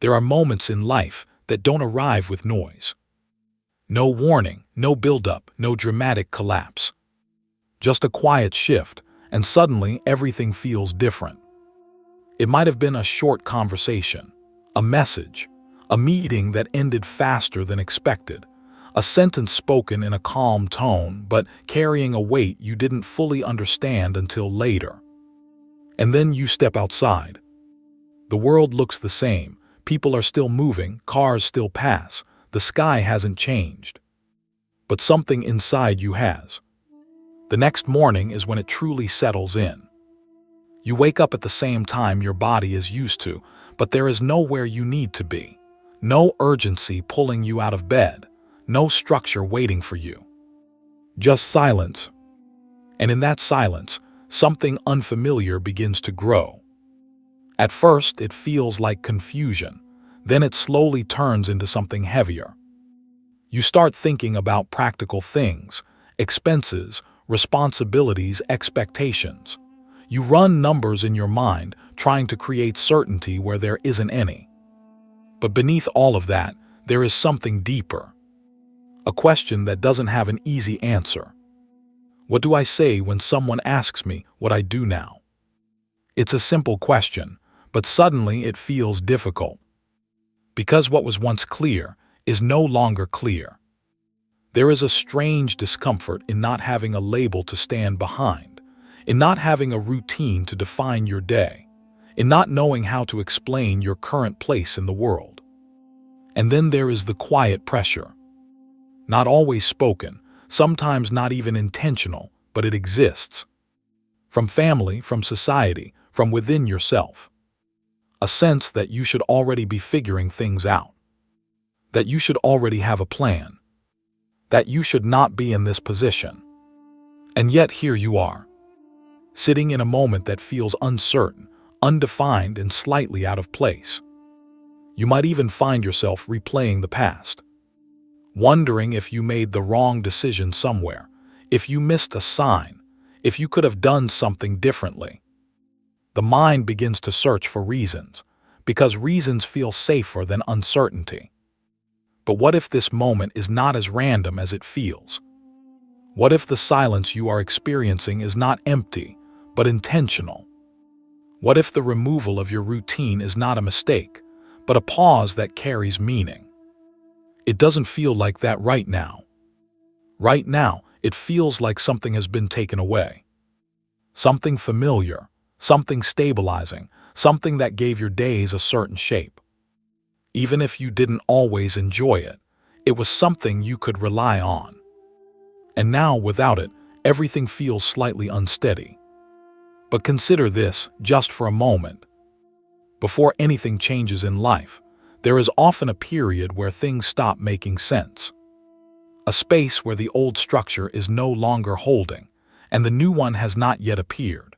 There are moments in life that don't arrive with noise. No warning, no buildup, no dramatic collapse. Just a quiet shift, and suddenly everything feels different. It might have been a short conversation, a message, a meeting that ended faster than expected, a sentence spoken in a calm tone but carrying a weight you didn't fully understand until later. And then you step outside. The world looks the same, people are still moving, cars still pass, the sky hasn't changed. But something inside you has. The next morning is when it truly settles in. You wake up at the same time your body is used to, but there is nowhere you need to be. No urgency pulling you out of bed, no structure waiting for you. Just silence. And in that silence, something unfamiliar begins to grow. At first, it feels like confusion. Then it slowly turns into something heavier. You start thinking about practical things, expenses, responsibilities, expectations. You run numbers in your mind, trying to create certainty where there isn't any. But beneath all of that, there is something deeper. A question that doesn't have an easy answer. What do I say when someone asks me what I do now? It's a simple question, but suddenly it feels difficult. Because what was once clear is no longer clear. There is a strange discomfort in not having a label to stand behind, in not having a routine to define your day, in not knowing how to explain your current place in the world. And then there is the quiet pressure. Not always spoken, sometimes not even intentional, but it exists. From family, from society, from within yourself. A sense that you should already be figuring things out. That you should already have a plan. That you should not be in this position. And yet here you are, sitting in a moment that feels uncertain, undefined, and slightly out of place. You might even find yourself replaying the past, wondering if you made the wrong decision somewhere, if you missed a sign, if you could have done something differently. The mind begins to search for reasons, because reasons feel safer than uncertainty. But what if this moment is not as random as it feels? What if the silence you are experiencing is not empty, but intentional? What if the removal of your routine is not a mistake, but a pause that carries meaning? It doesn't feel like that right now. Right now, it feels like something has been taken away. Something familiar, something stabilizing, something that gave your days a certain shape. Even if you didn't always enjoy it, it was something you could rely on. And now, without it, everything feels slightly unsteady. But consider this just for a moment. Before anything changes in life, there is often a period where things stop making sense. A space where the old structure is no longer holding, and the new one has not yet appeared.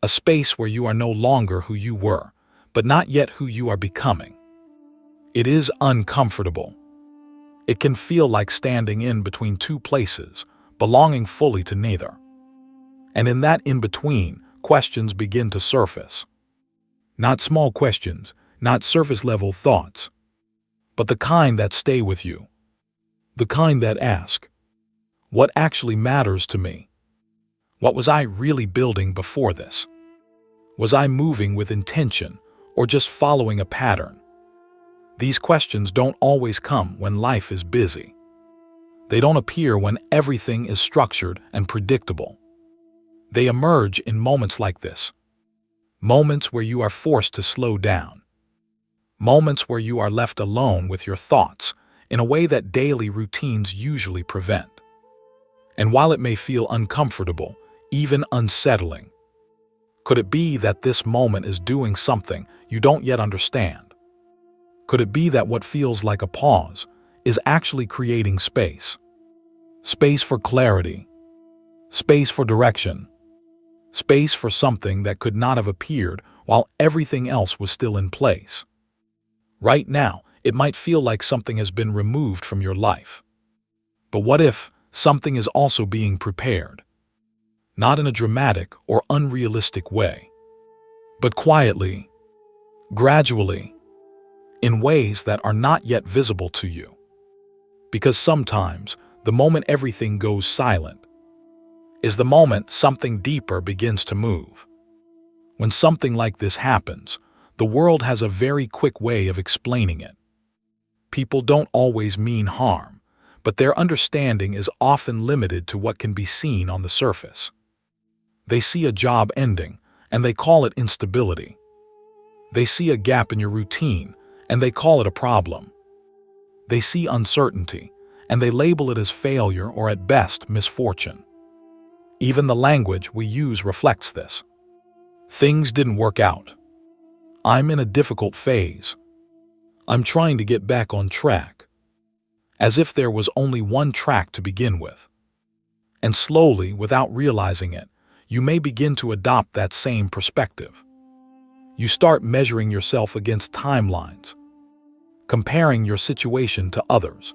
A space where you are no longer who you were, but not yet who you are becoming. It is uncomfortable. It can feel like standing in between two places, belonging fully to neither. And in that in-between, questions begin to surface. Not small questions, not surface-level thoughts, but the kind that stay with you. The kind that ask, what actually matters to me? What was I really building before this? Was I moving with intention or just following a pattern? These questions don't always come when life is busy. They don't appear when everything is structured and predictable. They emerge in moments like this. Moments where you are forced to slow down. Moments where you are left alone with your thoughts in a way that daily routines usually prevent. And while it may feel uncomfortable, even unsettling, could it be that this moment is doing something you don't yet understand? Could it be that what feels like a pause is actually creating space? Space for clarity, space for direction, space for something that could not have appeared while everything else was still in place. Right now, it might feel like something has been removed from your life. But what if something is also being prepared? Not in a dramatic or unrealistic way, but quietly, gradually, in ways that are not yet visible to you. Because sometimes, the moment everything goes silent is the moment something deeper begins to move. When something like this happens, the world has a very quick way of explaining it. People don't always mean harm, but their understanding is often limited to what can be seen on the surface. They see a job ending, and they call it instability. They see a gap in your routine, and they call it a problem. They see uncertainty, and they label it as failure or at best misfortune. Even the language we use reflects this. Things didn't work out. I'm in a difficult phase. I'm trying to get back on track. As if there was only one track to begin with. And slowly, without realizing it, you may begin to adopt that same perspective. You start measuring yourself against timelines, comparing your situation to others,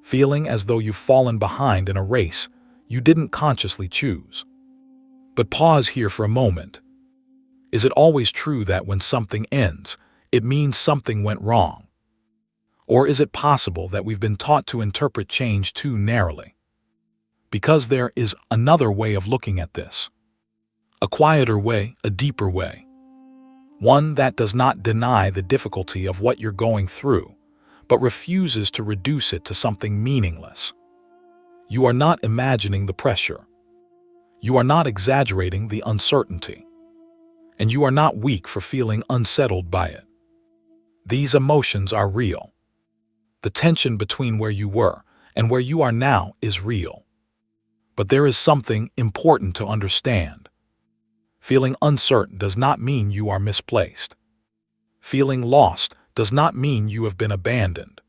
feeling as though you've fallen behind in a race you didn't consciously choose. But pause here for a moment. Is it always true that when something ends, it means something went wrong? Or is it possible that we've been taught to interpret change too narrowly? Because there is another way of looking at this. A quieter way, a deeper way. One that does not deny the difficulty of what you're going through, but refuses to reduce it to something meaningless. You are not imagining the pressure. You are not exaggerating the uncertainty. And you are not weak for feeling unsettled by it. These emotions are real. The tension between where you were and where you are now is real. But there is something important to understand. Feeling uncertain does not mean you are misplaced. Feeling lost does not mean you have been abandoned.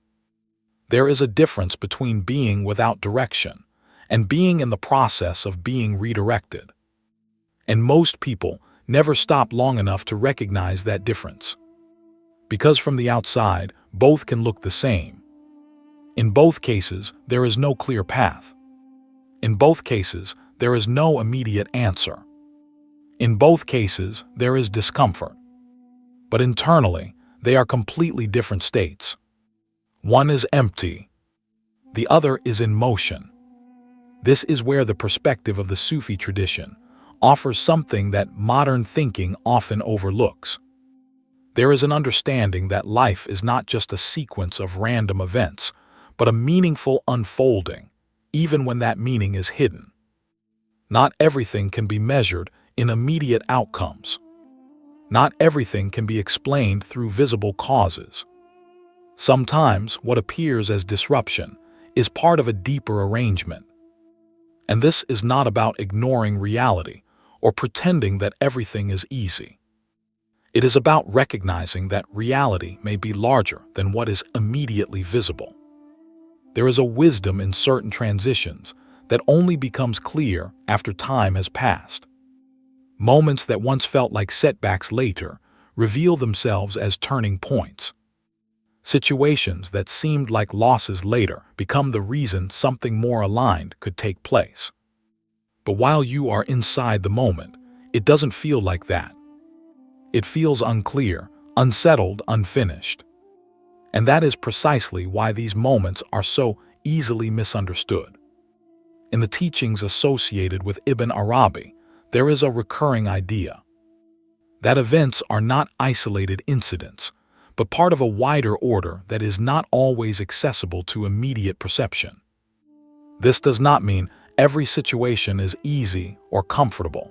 There is a difference between being without direction and being in the process of being redirected. And most people never stop long enough to recognize that difference. Because from the outside, both can look the same. In both cases, there is no clear path. In both cases, there is no immediate answer. In both cases, there is discomfort. But internally, they are completely different states. One is empty. The other is in motion. This is where the perspective of the Sufi tradition offers something that modern thinking often overlooks. There is an understanding that life is not just a sequence of random events, but a meaningful unfolding, even when that meaning is hidden. Not everything can be measured in immediate outcomes. Not everything can be explained through visible causes. Sometimes what appears as disruption is part of a deeper arrangement. And this is not about ignoring reality or pretending that everything is easy. It is about recognizing that reality may be larger than what is immediately visible. There is a wisdom in certain transitions that only becomes clear after time has passed. Moments that once felt like setbacks later reveal themselves as turning points. Situations that seemed like losses later become the reason something more aligned could take place. But while you are inside the moment, it doesn't feel like that. It feels unclear, unsettled, unfinished. And that is precisely why these moments are so easily misunderstood. In the teachings associated with Ibn Arabi, there is a recurring idea that events are not isolated incidents, but part of a wider order that is not always accessible to immediate perception. This does not mean every situation is easy or comfortable.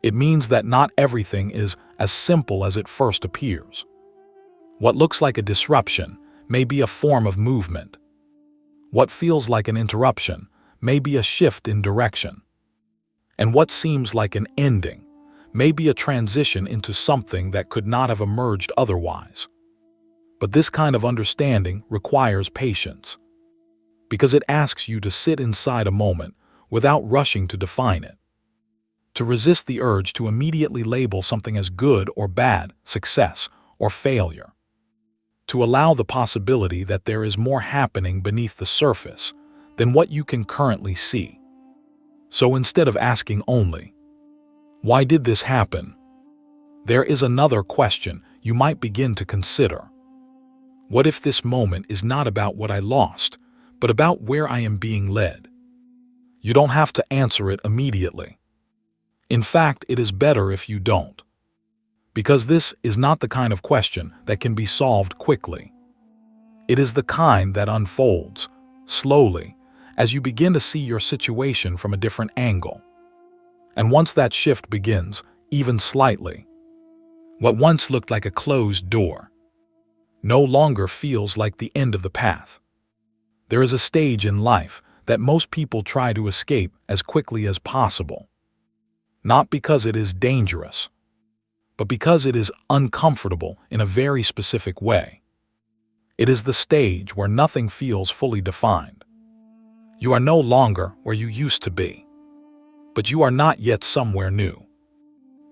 It means that not everything is as simple as it first appears. What looks like a disruption may be a form of movement. What feels like an interruption may be a shift in direction. And what seems like an ending may be a transition into something that could not have emerged otherwise. But this kind of understanding requires patience, because it asks you to sit inside a moment without rushing to define it, to resist the urge to immediately label something as good or bad, success or failure, to allow the possibility that there is more happening beneath the surface than what you can currently see. So instead of asking only, "Why did this happen?" there is another question you might begin to consider. What if this moment is not about what I lost, but about where I am being led? You don't have to answer it immediately. In fact, it is better if you don't. Because this is not the kind of question that can be solved quickly. It is the kind that unfolds, slowly, as you begin to see your situation from a different angle. And once that shift begins, even slightly, what once looked like a closed door no longer feels like the end of the path. There is a stage in life that most people try to escape as quickly as possible. Not because it is dangerous, but because it is uncomfortable in a very specific way. It is the stage where nothing feels fully defined. You are no longer where you used to be, but you are not yet somewhere new.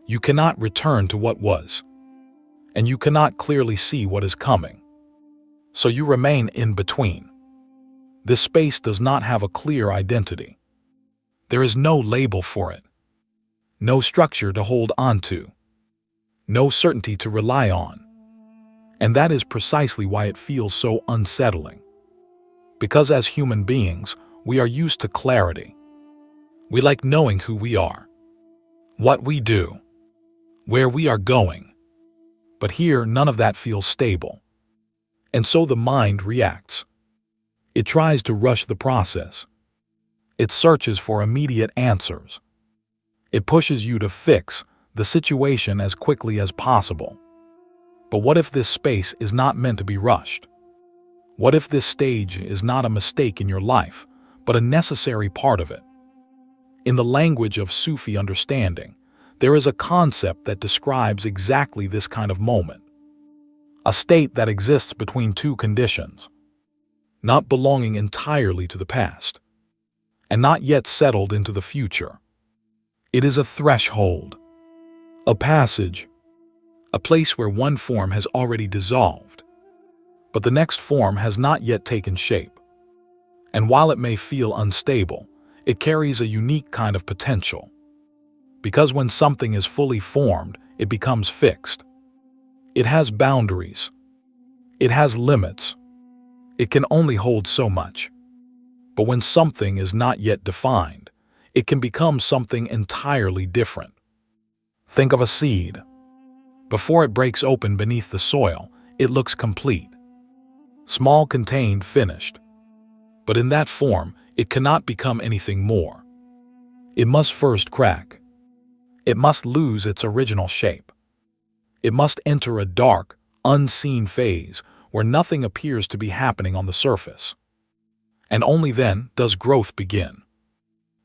You cannot return to what was, and you cannot clearly see what is coming. So you remain in between. This space does not have a clear identity. There is no label for it, no structure to hold onto, no certainty to rely on. And that is precisely why it feels so unsettling. Because as human beings, we are used to clarity. We like knowing who we are, what we do, where we are going. But here, none of that feels stable. And so the mind reacts. It tries to rush the process. It searches for immediate answers. It pushes you to fix the situation as quickly as possible. But what if this space is not meant to be rushed? What if this stage is not a mistake in your life, but a necessary part of it? In the language of Sufi understanding, there is a concept that describes exactly this kind of moment. A state that exists between two conditions, not belonging entirely to the past, and not yet settled into the future. It is a threshold, a passage, a place where one form has already dissolved, but the next form has not yet taken shape. And while it may feel unstable, it carries a unique kind of potential. Because when something is fully formed, it becomes fixed. It has boundaries. It has limits. It can only hold so much. But when something is not yet defined, it can become something entirely different. Think of a seed. Before it breaks open beneath the soil, it looks complete. Small, contained, finished. But in that form, it cannot become anything more. It must first crack. It must lose its original shape. It must enter a dark, unseen phase where nothing appears to be happening on the surface. And only then does growth begin.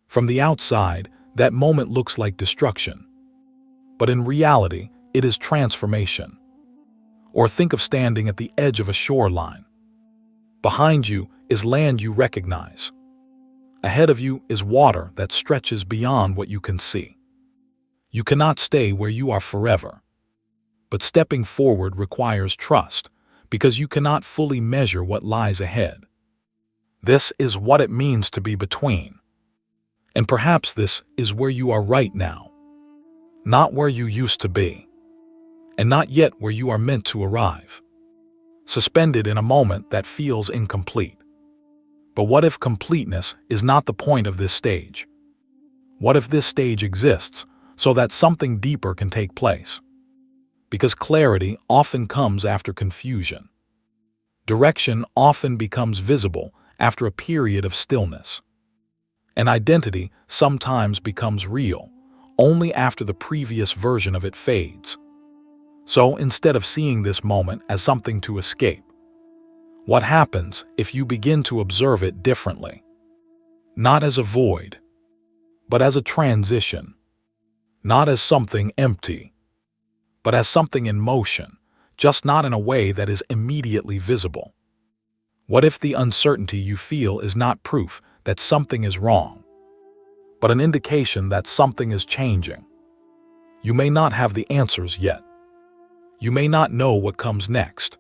From the outside, that moment looks like destruction. But in reality, it is transformation. Or think of standing at the edge of a shoreline. Behind you is land you recognize. Ahead of you is water that stretches beyond what you can see. You cannot stay where you are forever. But stepping forward requires trust, because you cannot fully measure what lies ahead. This is what it means to be between. And perhaps this is where you are right now. Not where you used to be. And not yet where you are meant to arrive. Suspended in a moment that feels incomplete. But what if completeness is not the point of this stage? What if this stage exists so that something deeper can take place? Because clarity often comes after confusion. Direction often becomes visible after a period of stillness. And identity sometimes becomes real only after the previous version of it fades. So instead of seeing this moment as something to escape, what happens if you begin to observe it differently? Not as a void, but as a transition. Not as something empty, but as something in motion, just not in a way that is immediately visible. What if the uncertainty you feel is not proof that something is wrong, but an indication that something is changing? You may not have the answers yet. You may not know what comes next.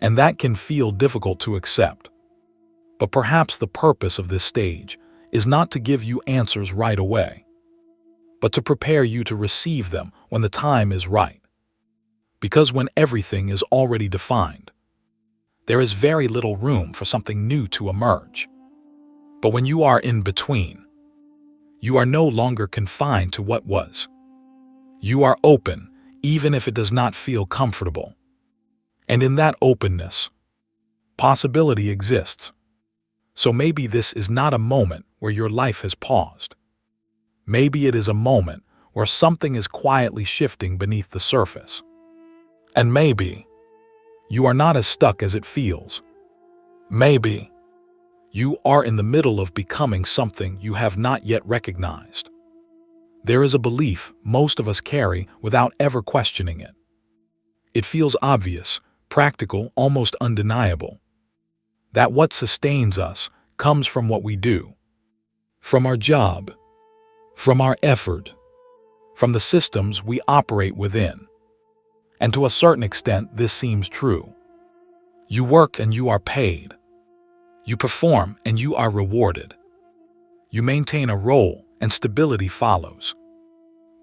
And that can feel difficult to accept. But perhaps the purpose of this stage is not to give you answers right away, but to prepare you to receive them when the time is right. Because when everything is already defined, There is very little room for something new to emerge. But when you are in between, you are no longer confined to what was. You are open, even if it does not feel comfortable. And in that openness, possibility exists. So maybe this is not a moment where your life has paused. Maybe it is a moment where something is quietly shifting beneath the surface. And maybe you are not as stuck as it feels. Maybe you are in the middle of becoming something you have not yet recognized. There is a belief most of us carry without ever questioning it. It feels obvious, practical, almost undeniable. That what sustains us comes from what we do. From our job, from our effort, from the systems we operate within. And to a certain extent, this seems true. You work and you are paid. You perform and you are rewarded. You maintain a role and stability follows.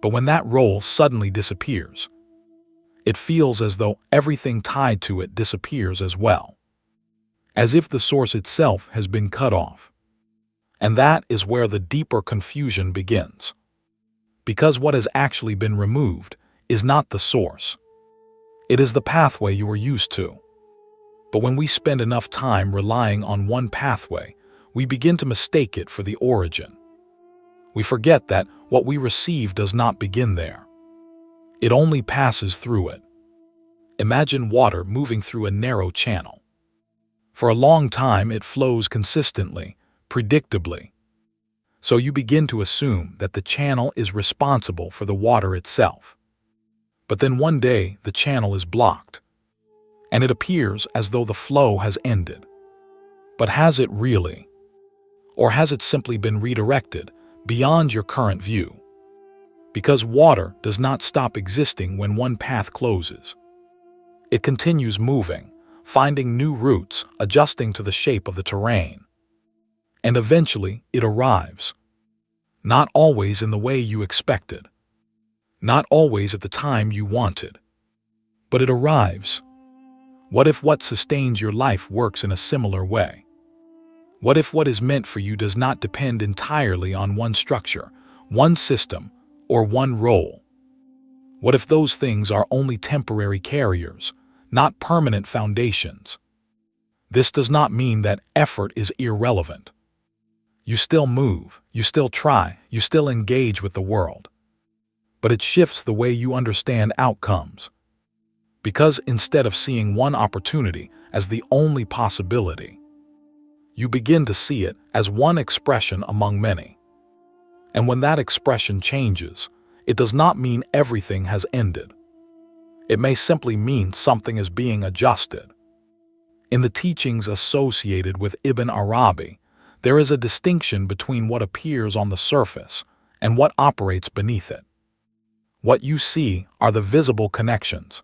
But when that role suddenly disappears, it feels as though everything tied to it disappears as well. As if the source itself has been cut off. And that is where the deeper confusion begins. Because what has actually been removed is not the source. It is the pathway you were used to. But when we spend enough time relying on one pathway, we begin to mistake it for the origin. We forget that what we receive does not begin there. It only passes through it. Imagine water moving through a narrow channel. For a long time, it flows consistently, predictably. So you begin to assume that the channel is responsible for the water itself. But then one day, the channel is blocked. And it appears as though the flow has ended. But has it really? Or has it simply been redirected beyond your current view? Because water does not stop existing when one path closes. It continues moving, finding new routes, adjusting to the shape of the terrain. And eventually, it arrives. Not always in the way you expected. Not always at the time you wanted. But it arrives. What if what sustains your life works in a similar way? What if what is meant for you does not depend entirely on one structure, one system, or one role? What if those things are only temporary carriers, not permanent foundations? This does not mean that effort is irrelevant. You still move, you still try, you still engage with the world. But it shifts the way you understand outcomes. Because instead of seeing one opportunity as the only possibility, you begin to see it as one expression among many. And when that expression changes, it does not mean everything has ended. It may simply mean something is being adjusted. In the teachings associated with Ibn Arabi, there is a distinction between what appears on the surface and what operates beneath it. What you see are the visible connections.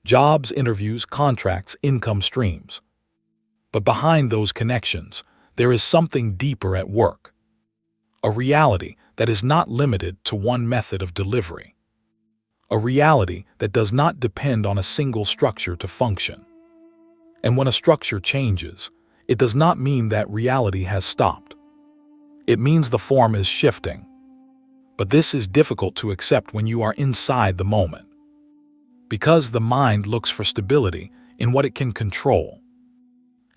Jobs, interviews, contracts, income streams. But behind those connections, there is something deeper at work. A reality that is not limited to one method of delivery. A reality that does not depend on a single structure to function. And when a structure changes, it does not mean that reality has stopped. It means the form is shifting. But this is difficult to accept when you are inside the moment. Because the mind looks for stability in what it can control.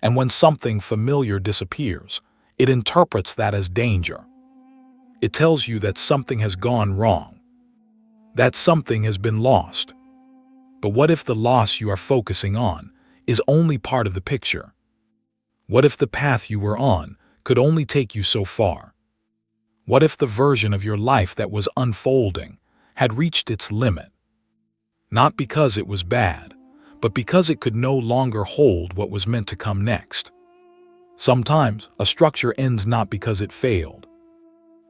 And when something familiar disappears, it interprets that as danger. It tells you that something has gone wrong. That something has been lost. But what if the loss you are focusing on is only part of the picture? What if the path you were on could only take you so far? What if the version of your life that was unfolding had reached its limit? Not because it was bad, but because it could no longer hold what was meant to come next. Sometimes a structure ends not because it failed,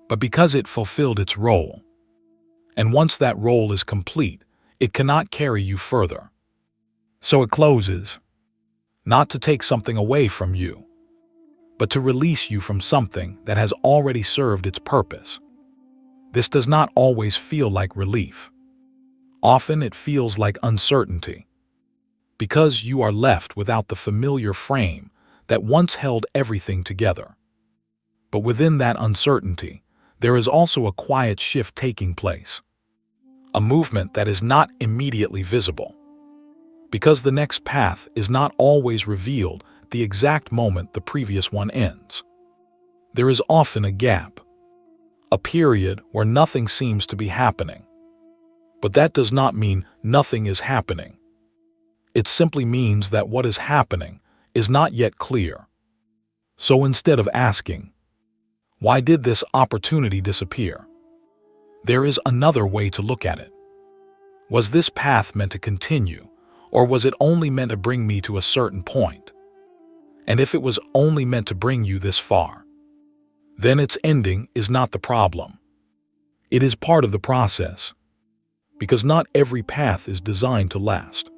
but because it fulfilled its role. And once that role is complete, it cannot carry you further. So it closes, not to take something away from you, but to release you from something that has already served its purpose. This does not always feel like relief. Often it feels like uncertainty. because you are left without the familiar frame that once held everything together. But within that uncertainty, there is also a quiet shift taking place, a movement that is not immediately visible, because the next path is not always revealed at the exact moment the previous one ends. There is often a gap, a period where nothing seems to be happening. But that does not mean nothing is happening. It simply means that what is happening is not yet clear. So instead of asking, "Why did this opportunity disappear?" there is another way to look at it. Was this path meant to continue, or was it only meant to bring me to a certain point? And if it was only meant to bring you this far, then its ending is not the problem. It is part of the process, because not every path is designed to last.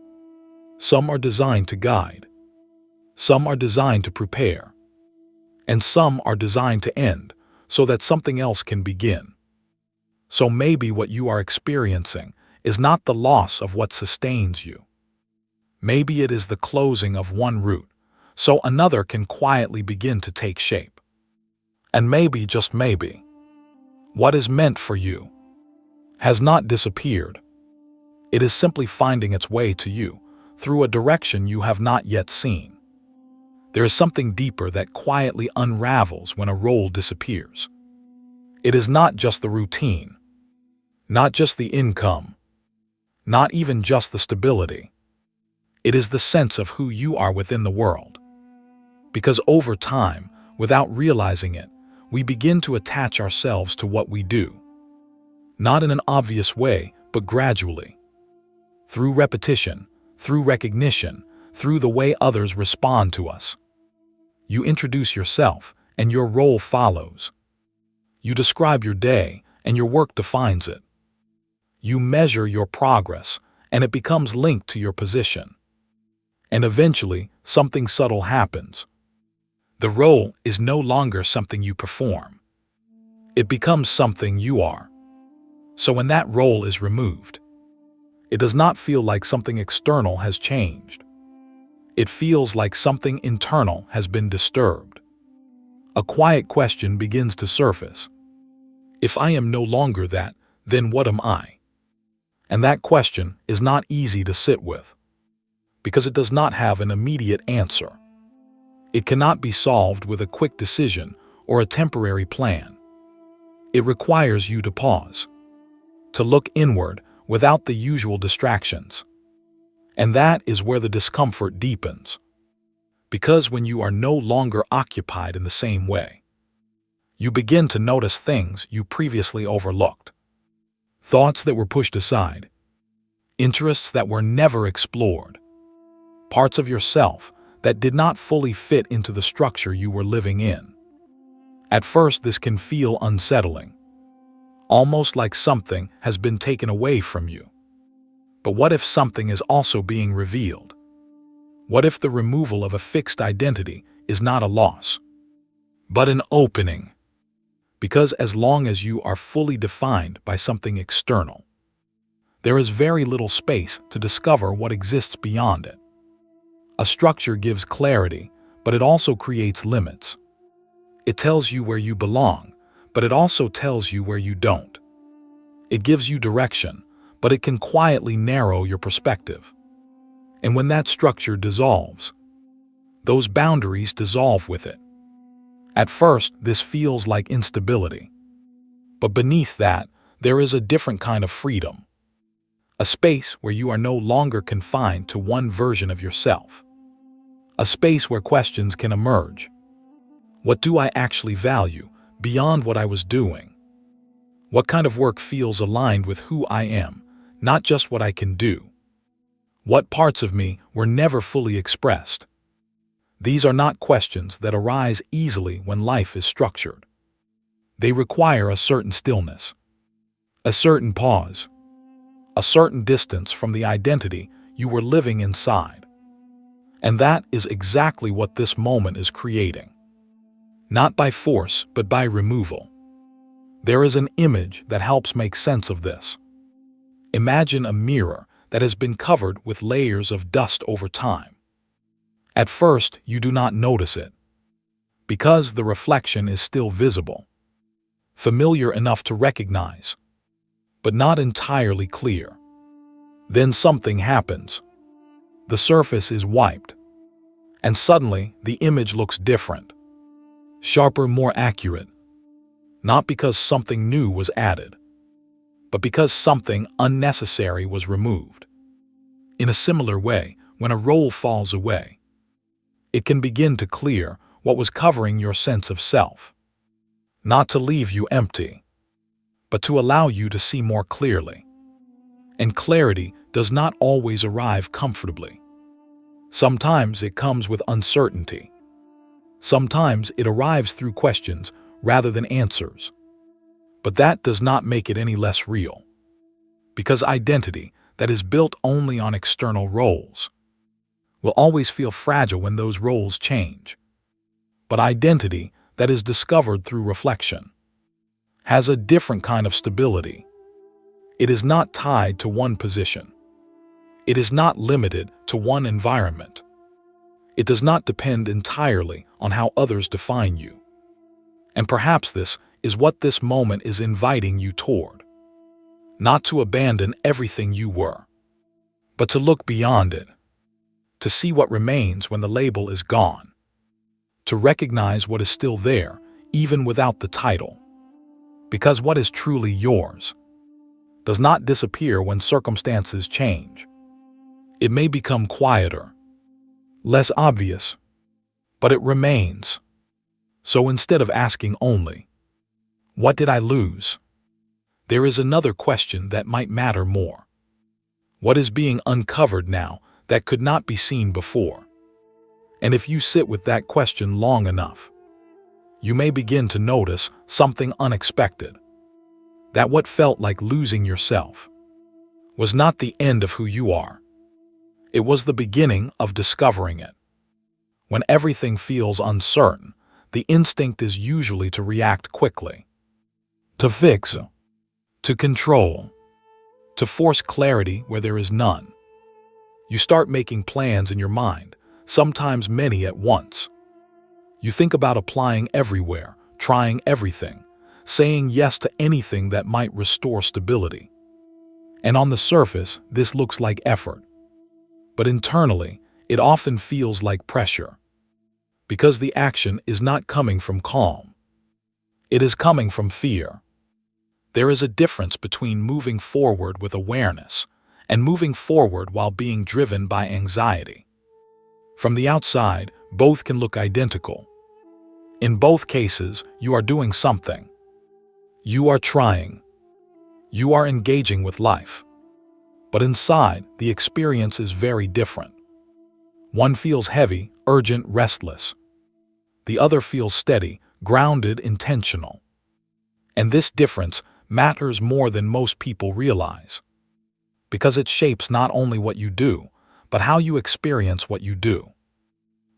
Some are designed to guide, some are designed to prepare, and some are designed to end so that something else can begin. So maybe what you are experiencing is not the loss of what sustains you. Maybe it is the closing of one route, so another can quietly begin to take shape. And maybe, just maybe, what is meant for you has not disappeared. It is simply finding its way to you through a direction you have not yet seen. There is something deeper that quietly unravels when a role disappears. It is not just the routine, not just the income, not even just the stability. It is the sense of who you are within the world. Because over time, without realizing it, we begin to attach ourselves to what we do. Not in an obvious way, but gradually. Through repetition, through recognition, through the way others respond to us. You introduce yourself, and your role follows. You describe your day, and your work defines it. You measure your progress, and it becomes linked to your position. And eventually, something subtle happens. The role is no longer something you perform. It becomes something you are. So when that role is removed, it does not feel like something external has changed. It feels like something internal has been disturbed. A quiet question begins to surface. If I am no longer that, then what am I? And that question is not easy to sit with, because it does not have an immediate answer. It cannot be solved with a quick decision or a temporary plan. It requires you to pause, to look inward without the usual distractions. And that is where the discomfort deepens. Because when you are no longer occupied in the same way, you begin to notice things you previously overlooked. Thoughts that were pushed aside, interests that were never explored, parts of yourself that did not fully fit into the structure you were living in. At first, this can feel unsettling, almost like something has been taken away from you. But what if something is also being revealed? What if the removal of a fixed identity is not a loss, but an opening? Because as long as you are fully defined by something external, there is very little space to discover what exists beyond it. A structure gives clarity, but it also creates limits. It tells you where you belong, but it also tells you where you don't. It gives you direction, but it can quietly narrow your perspective. And when that structure dissolves, those boundaries dissolve with it. At first, this feels like instability. But beneath that, there is a different kind of freedom. A space where you are no longer confined to one version of yourself. A space where questions can emerge. What do I actually value beyond what I was doing? What kind of work feels aligned with who I am, not just what I can do? What parts of me were never fully expressed? These are not questions that arise easily when life is structured. They require a certain stillness, a certain pause, a certain distance from the identity you were living inside. And that is exactly what this moment is creating. Not by force, but by removal. There is an image that helps make sense of this. Imagine a mirror that has been covered with layers of dust over time. At first, you do not notice it, because the reflection is still visible, familiar enough to recognize, but not entirely clear. Then something happens. The surface is wiped, and suddenly the image looks different, sharper, more accurate, not because something new was added, but because something unnecessary was removed. In a similar way, when a role falls away, it can begin to clear what was covering your sense of self, not to leave you empty, but to allow you to see more clearly. And clarity does not always arrive comfortably. Sometimes it comes with uncertainty. Sometimes it arrives through questions rather than answers. But that does not make it any less real. Because identity that is built only on external roles will always feel fragile when those roles change. But identity that is discovered through reflection has a different kind of stability. It is not tied to one position. It is not limited to one environment. It does not depend entirely on how others define you. And perhaps this is what this moment is inviting you toward. Not to abandon everything you were, but to look beyond it, to see what remains when the label is gone, to recognize what is still there, even without the title. Because what is truly yours does not disappear when circumstances change. It may become quieter, less obvious, but it remains. So instead of asking only, "What did I lose?" there is another question that might matter more. What is being uncovered now that could not be seen before? And if you sit with that question long enough, you may begin to notice something unexpected. That what felt like losing yourself was not the end of who you are. It was the beginning of discovering it. When everything feels uncertain, the instinct is usually to react quickly, to fix, to control, to force clarity where there is none. You start making plans in your mind, sometimes many at once. You think about applying everywhere, trying everything, saying yes to anything that might restore stability. And on the surface, this looks like effort. But internally, it often feels like pressure. Because the action is not coming from calm. It is coming from fear. There is a difference between moving forward with awareness and moving forward while being driven by anxiety. From the outside, both can look identical. In both cases, you are doing something. You are trying. You are engaging with life. But inside, the experience is very different. One feels heavy, urgent, restless. The other feels steady, grounded, intentional. And this difference matters more than most people realize. Because it shapes not only what you do, but how you experience what you do.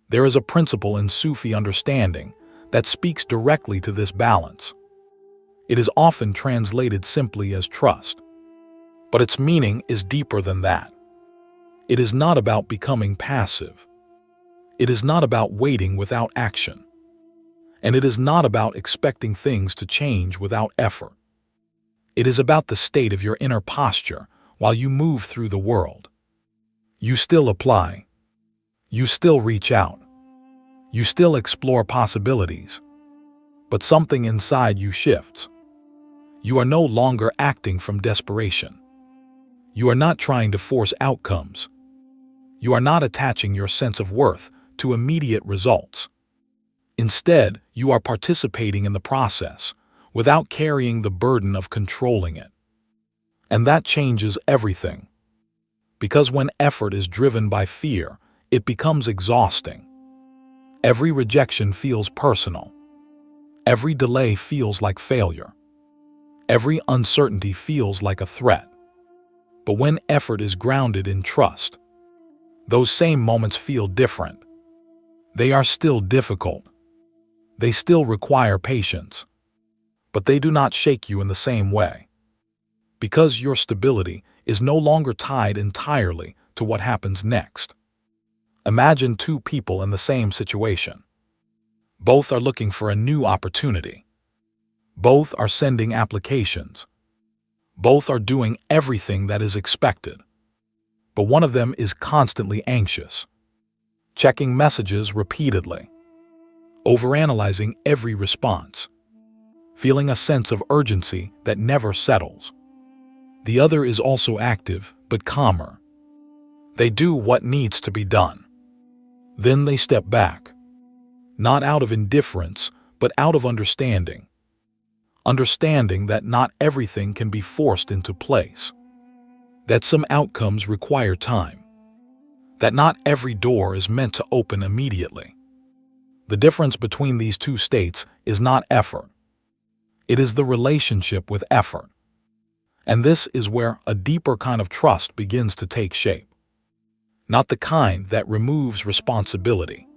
There is a principle in Sufi understanding that speaks directly to this balance. It is often translated simply as trust. But its meaning is deeper than that. It is not about becoming passive. It is not about waiting without action. And it is not about expecting things to change without effort. It is about the state of your inner posture while you move through the world. You still apply. You still reach out. You still explore possibilities. But something inside you shifts. You are no longer acting from desperation. You are not trying to force outcomes. You are not attaching your sense of worth to immediate results. Instead, you are participating in the process without carrying the burden of controlling it. And that changes everything. Because when effort is driven by fear, it becomes exhausting. Every rejection feels personal. Every delay feels like failure. Every uncertainty feels like a threat. But when effort is grounded in trust, those same moments feel different. They are still difficult. They still require patience. But they do not shake you in the same way. Because your stability is no longer tied entirely to what happens next. Imagine two people in the same situation. Both are looking for a new opportunity. Both are sending applications. Both are doing everything that is expected. But one of them is constantly anxious, checking messages repeatedly, overanalyzing every response, feeling a sense of urgency that never settles. The other is also active, but calmer. They do what needs to be done. Then they step back, not out of indifference, but out of understanding. Understanding that not everything can be forced into place, that some outcomes require time, that not every door is meant to open immediately. The difference between these two states is not effort. It is the relationship with effort. And this is where a deeper kind of trust begins to take shape. Not the kind that removes responsibility,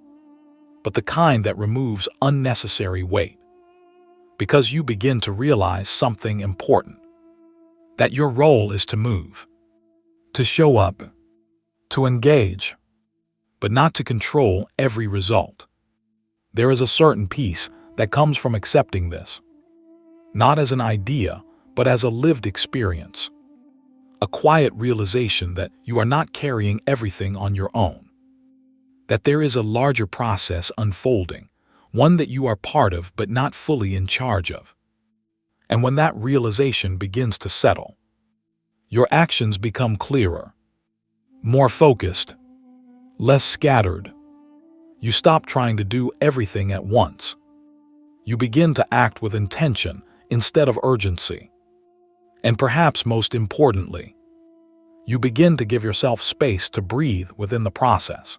but the kind that removes unnecessary weight. Because you begin to realize something important. That your role is to move, to show up, to engage, but not to control every result. There is a certain peace that comes from accepting this, not as an idea, but as a lived experience. A quiet realization that you are not carrying everything on your own. That there is a larger process unfolding, one that you are part of but not fully in charge of. And when that realization begins to settle, your actions become clearer, more focused, less scattered. You stop trying to do everything at once. You begin to act with intention instead of urgency. And perhaps most importantly, you begin to give yourself space to breathe within the process.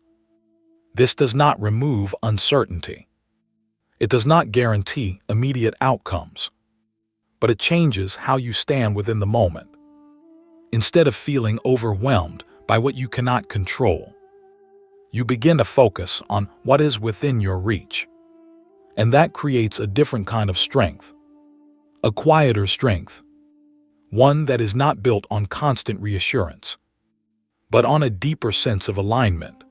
This does not remove uncertainty. It does not guarantee immediate outcomes, but it changes how you stand within the moment. Instead of feeling overwhelmed by what you cannot control, you begin to focus on what is within your reach. And that creates a different kind of strength, a quieter strength, one that is not built on constant reassurance, but on a deeper sense of alignment.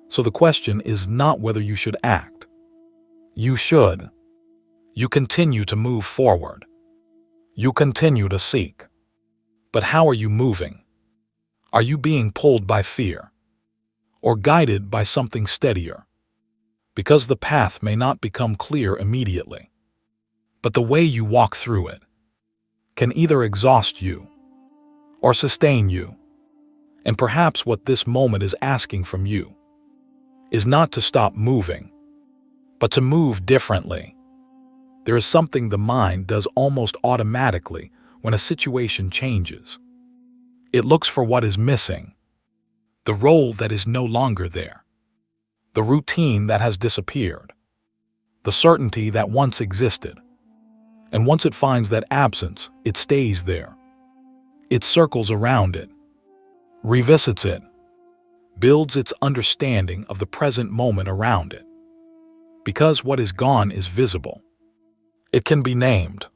So the question is not whether you should act. You should. You continue to move forward. You continue to seek. But how are you moving? Are you being pulled by fear? Or guided by something steadier? Because the path may not become clear immediately, but the way you walk through it can either exhaust you or sustain you. And perhaps what this moment is asking from you is not to stop moving, but to move differently. There is something the mind does almost automatically when a situation changes. It looks for what is missing, the role that is no longer there, the routine that has disappeared, the certainty that once existed. And once it finds that absence, it stays there. It circles around it, revisits it, builds its understanding of the present moment around it. Because what is gone is visible. It can be named.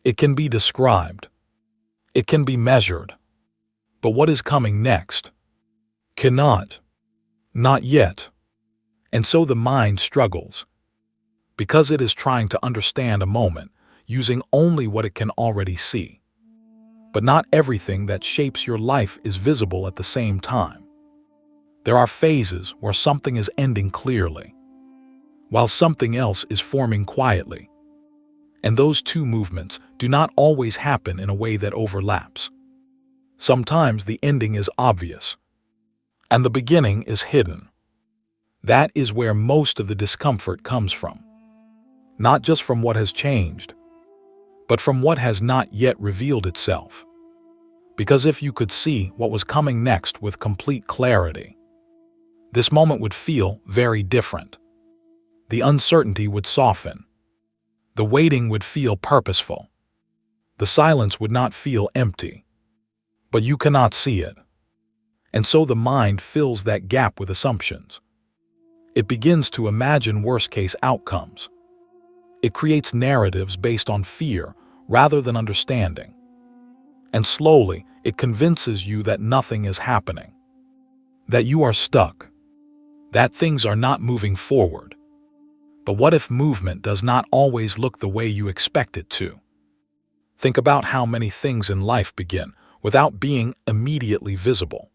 It can be described. It can be measured. But what is coming next cannot. Not yet. And so the mind struggles. Because it is trying to understand a moment, using only what it can already see. But not everything that shapes your life is visible at the same time. There are phases where something is ending clearly, while something else is forming quietly. And those two movements do not always happen in a way that overlaps. Sometimes the ending is obvious, and the beginning is hidden. That is where most of the discomfort comes from. Not just from what has changed, but from what has not yet revealed itself. Because if you could see what was coming next with complete clarity, this moment would feel very different. The uncertainty would soften. The waiting would feel purposeful. The silence would not feel empty. But you cannot see it. And so the mind fills that gap with assumptions. It begins to imagine worst-case outcomes. It creates narratives based on fear rather than understanding. And slowly, It convinces you that nothing is happening, that you are stuck, that things are not moving forward. But what if movement does not always look the way you expect it to? Think about how many things in life begin without being immediately visible.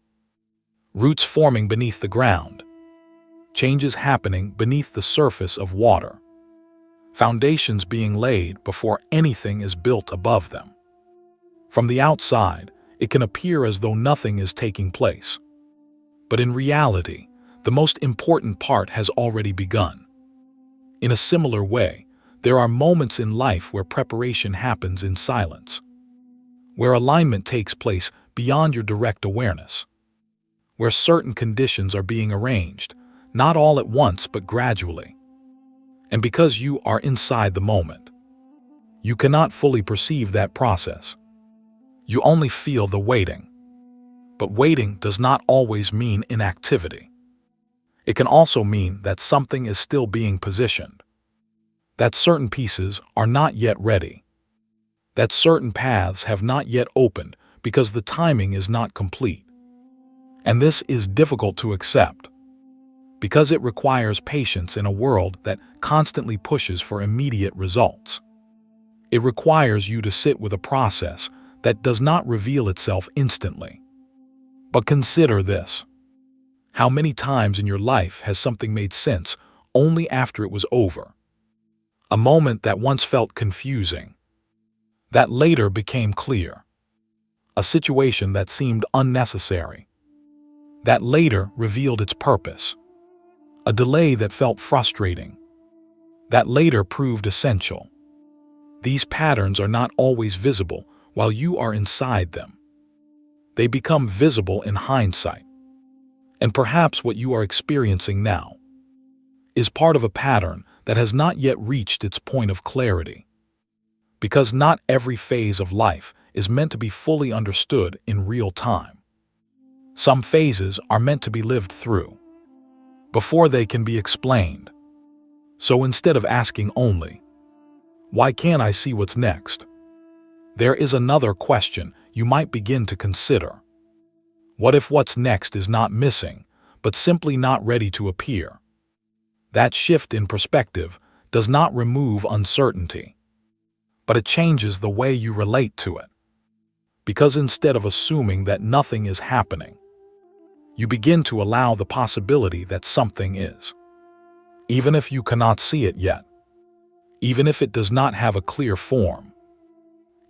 Roots forming beneath the ground, changes happening beneath the surface of water, foundations being laid before anything is built above them. From the outside, it can appear as though nothing is taking place. But in reality, the most important part has already begun. In a similar way, there are moments in life where preparation happens in silence, where alignment takes place beyond your direct awareness, where certain conditions are being arranged, not all at once but gradually. And because you are inside the moment, you cannot fully perceive that process. You only feel the waiting. But waiting does not always mean inactivity. It can also mean that something is still being positioned, that certain pieces are not yet ready, that certain paths have not yet opened because the timing is not complete. And this is difficult to accept, because it requires patience in a world that constantly pushes for immediate results. It requires you to sit with a process that does not reveal itself instantly. But consider this. How many times in your life has something made sense only after it was over? A moment that once felt confusing, that later became clear. A situation that seemed unnecessary, that later revealed its purpose. A delay that felt frustrating, that later proved essential. These patterns are not always visible while you are inside them. They become visible in hindsight. And perhaps what you are experiencing now is part of a pattern that has not yet reached its point of clarity. Because not every phase of life is meant to be fully understood in real time. Some phases are meant to be lived through before they can be explained. So instead of asking only, "Why can't I see what's next?" there is another question you might begin to consider. What if what's next is not missing, but simply not ready to appear? That shift in perspective does not remove uncertainty, but it changes the way you relate to it. Because instead of assuming that nothing is happening, you begin to allow the possibility that something is. Even if you cannot see it yet, even if it does not have a clear form,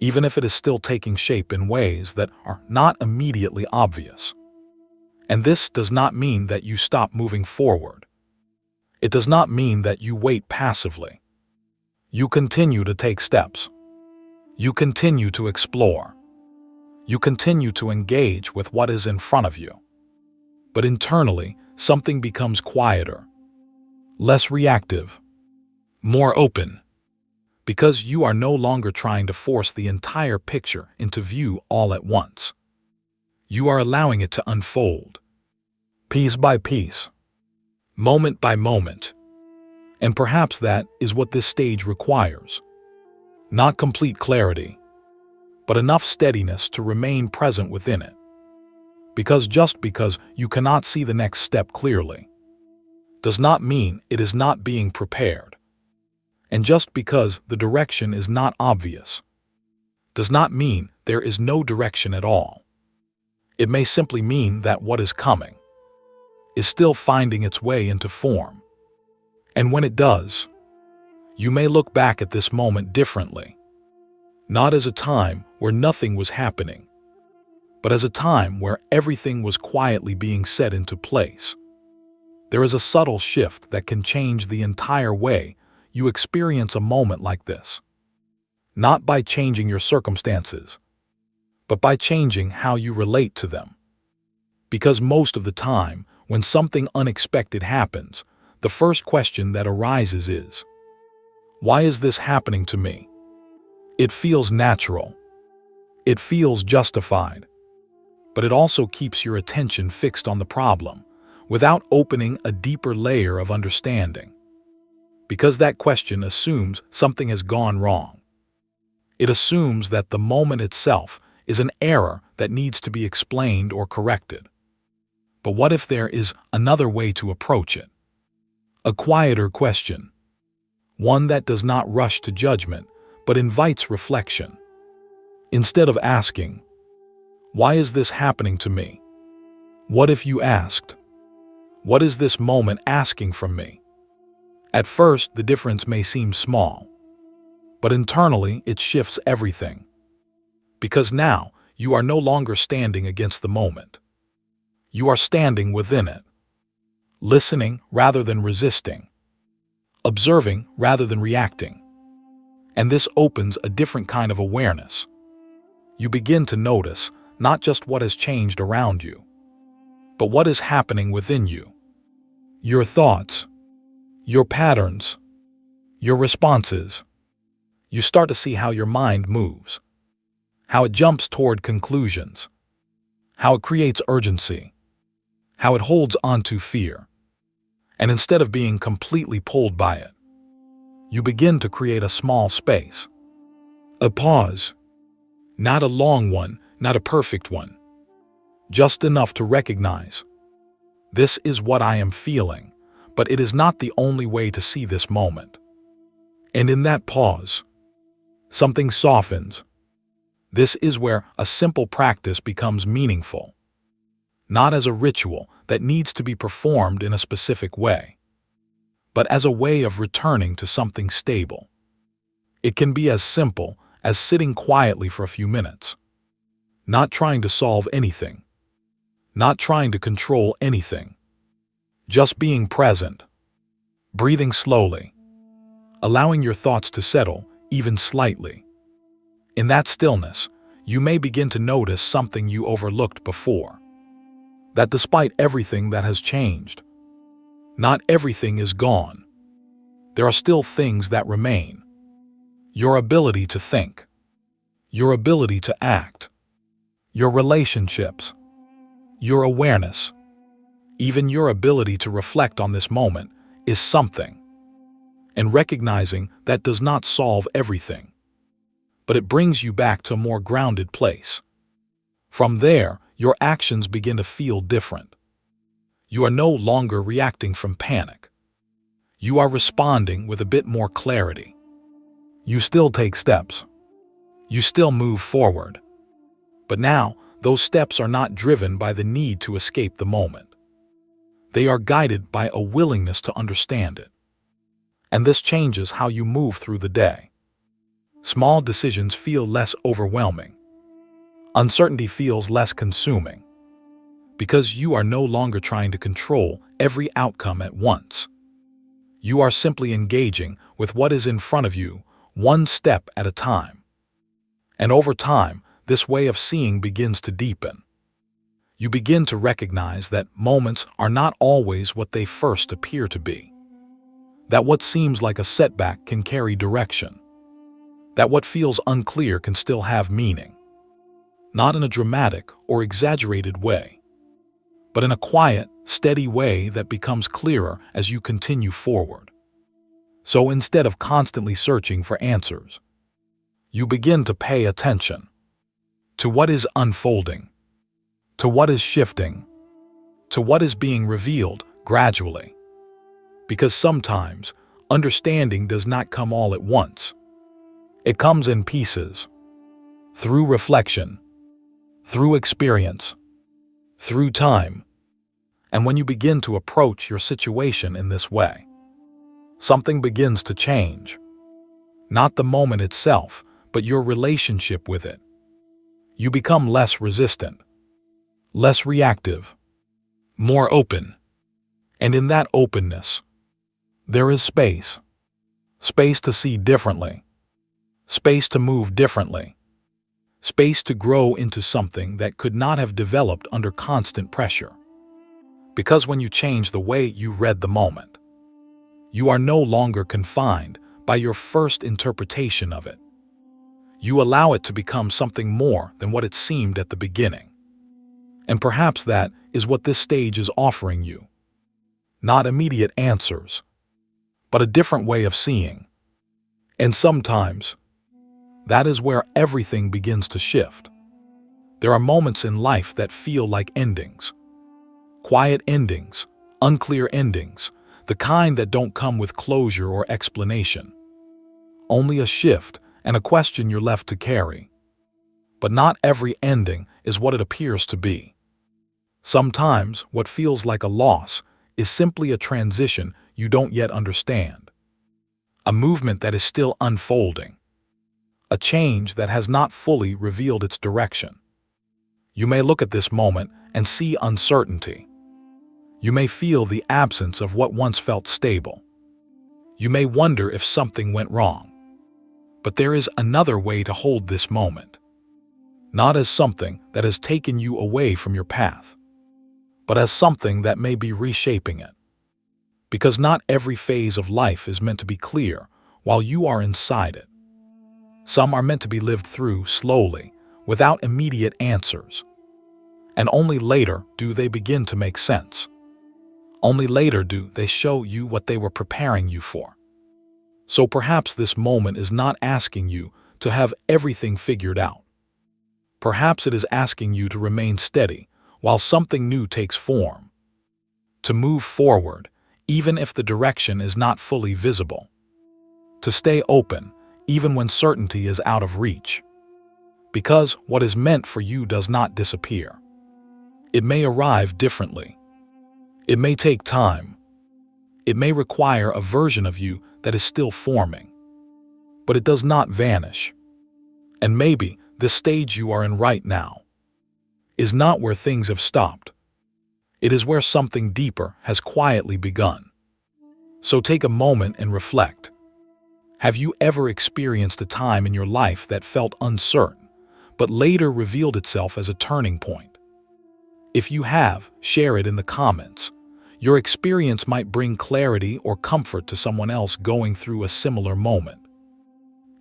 even if it is still taking shape in ways that are not immediately obvious. And this does not mean that you stop moving forward. It does not mean that you wait passively. You continue to take steps. You continue to explore. You continue to engage with what is in front of you. But internally, something becomes quieter, less reactive, more open. Because you are no longer trying to force the entire picture into view all at once. You are allowing it to unfold, piece by piece, moment by moment. And perhaps that is what this stage requires. Not complete clarity, but enough steadiness to remain present within it. Because just because you cannot see the next step clearly, does not mean it is not being prepared. And just because the direction is not obvious, does not mean there is no direction at all. It may simply mean that what is coming is still finding its way into form. And when it does, you may look back at this moment differently, not as a time where nothing was happening, but as a time where everything was quietly being set into place. There is a subtle shift that can change the entire way you experience a moment like this. Not by changing your circumstances, but by changing how you relate to them. Because most of the time, when something unexpected happens, the first question that arises is, why is this happening to me? It feels natural. It feels justified. But it also keeps your attention fixed on the problem, without opening a deeper layer of understanding. Because that question assumes something has gone wrong. It assumes that the moment itself is an error that needs to be explained or corrected. But what if there is another way to approach it? A quieter question. One that does not rush to judgment, but invites reflection. Instead of asking, "Why is this happening to me?" What if you asked, "What is this moment asking from me?" At first, the difference may seem small, but internally it shifts everything. Because now, you are no longer standing against the moment. You are standing within it, listening rather than resisting, observing rather than reacting. And this opens a different kind of awareness. You begin to notice not just what has changed around you, but what is happening within you. Your thoughts, your patterns, your responses. You start to see how your mind moves, how it jumps toward conclusions, how it creates urgency, how it holds onto fear. And instead of being completely pulled by it, you begin to create a small space, a pause, not a long one, not a perfect one, just enough to recognize, this is what I am feeling, but it is not the only way to see this moment. And in that pause, something softens. This is where a simple practice becomes meaningful, not as a ritual that needs to be performed in a specific way, but as a way of returning to something stable. It can be as simple as sitting quietly for a few minutes, not trying to solve anything, not trying to control anything, just being present, breathing slowly, allowing your thoughts to settle even slightly. In that stillness, you may begin to notice something you overlooked before. That despite everything that has changed, not everything is gone. There are still things that remain. Your ability to think, your ability to act, your relationships, your awareness, even your ability to reflect on this moment is something. And recognizing that does not solve everything, but it brings you back to a more grounded place. From there, your actions begin to feel different. You are no longer reacting from panic. You are responding with a bit more clarity. You still take steps. You still move forward. But now, those steps are not driven by the need to escape the moment. They are guided by a willingness to understand it. And this changes how you move through the day. Small decisions feel less overwhelming. Uncertainty feels less consuming. Because you are no longer trying to control every outcome at once. You are simply engaging with what is in front of you, one step at a time. And over time, this way of seeing begins to deepen. You begin to recognize that moments are not always what they first appear to be. That what seems like a setback can carry direction. That what feels unclear can still have meaning. Not in a dramatic or exaggerated way, but in a quiet, steady way that becomes clearer as you continue forward. So instead of constantly searching for answers, you begin to pay attention to what is unfolding, to what is shifting, to what is being revealed gradually. Because sometimes, understanding does not come all at once. It comes in pieces, through reflection, through experience, through time. And when you begin to approach your situation in this way, something begins to change. Not the moment itself, but your relationship with it. You become less resistant, less reactive, more open. And in that openness, there is space. Space to see differently. Space to move differently. Space to grow into something that could not have developed under constant pressure. Because when you change the way you read the moment, you are no longer confined by your first interpretation of it. You allow it to become something more than what it seemed at the beginning. And perhaps that is what this stage is offering you. Not immediate answers, but a different way of seeing. And sometimes, that is where everything begins to shift. There are moments in life that feel like endings. Quiet endings, unclear endings, the kind that don't come with closure or explanation. Only a shift and a question you're left to carry. But not every ending is what it appears to be. Sometimes what feels like a loss is simply a transition you don't yet understand. A movement that is still unfolding. A change that has not fully revealed its direction. You may look at this moment and see uncertainty. You may feel the absence of what once felt stable. You may wonder if something went wrong. But there is another way to hold this moment. Not as something that has taken you away from your path, but as something that may be reshaping it. Because not every phase of life is meant to be clear while you are inside it. Some are meant to be lived through slowly, without immediate answers. And only later do they begin to make sense. Only later do they show you what they were preparing you for. So perhaps this moment is not asking you to have everything figured out. Perhaps it is asking you to remain steady while something new takes form. To move forward, even if the direction is not fully visible. To stay open, even when certainty is out of reach. Because what is meant for you does not disappear. It may arrive differently. It may take time. It may require a version of you that is still forming. But it does not vanish. And maybe the stage you are in right now is not where things have stopped. It is where something deeper has quietly begun. So take a moment and reflect. Have you ever experienced a time in your life that felt uncertain, but later revealed itself as a turning point? If you have, share it in the comments. Your experience might bring clarity or comfort to someone else going through a similar moment.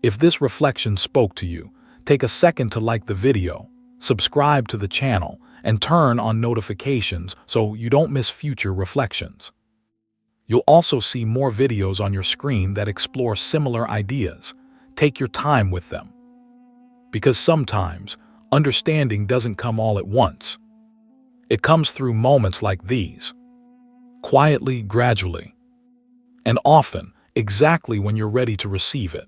If this reflection spoke to you, take a second to like the video, subscribe to the channel, and turn on notifications so you don't miss future reflections. You'll also see more videos on your screen that explore similar ideas. Take your time with them. Because sometimes, understanding doesn't come all at once. It comes through moments like these. Quietly, gradually. And often, exactly when you're ready to receive it.